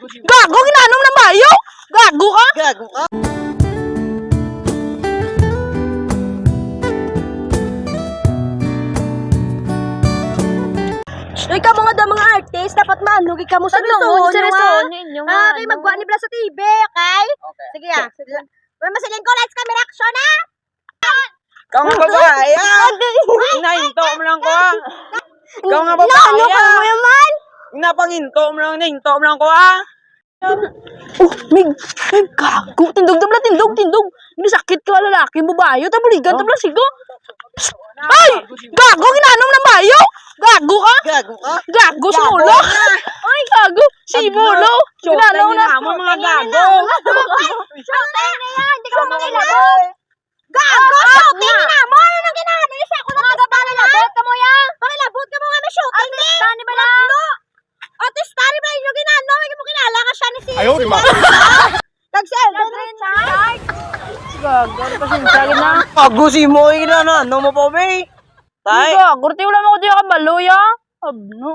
Gago, ginanong ng bayo? Gago ka? Gago ka? Ay ka mga artist, dapat manugi ka mo sa Seryoso, reson. ninyo Kay magwa ni Blas sa TV, okay? Sige ah. Masilin ko, lights, camera, action na! Ikaw nga babae ah! Inahinto mo lang ko ah! Ikaw nga babae Ano ka mo ah! yaman? Inapanginto mo lang, inahinto mo lang ko ah! Mig, gago. Tindog, tindog. Hindi sakit ka, lalaki, babayo. Tabuligan, tabla sigo. Ay! Gago, ginanong ng bayo? Gago ka? Gago ka? Gago, simulo. Ay, gago. Simulo. Ginanong na. mo mga gago! Shooting na yan! Hindi ka mo makilabot! Gago! Shooting na mo! Ano nang ginahan niyo sa ako ng mga panilabot ka mo yan? Panilabot ka mo nga may shooting din! Artista ni ba lang? Artista ni ba yung ginahan? Hindi mo kilala ka siya ni si... Ayaw, di ba? Tag-Sheldon Richard! Gago, ano pa sinasagin na? Pagusi mo yung ano mo po may! Tay! Gago, wala mo ko diya kabalo ya. Abno.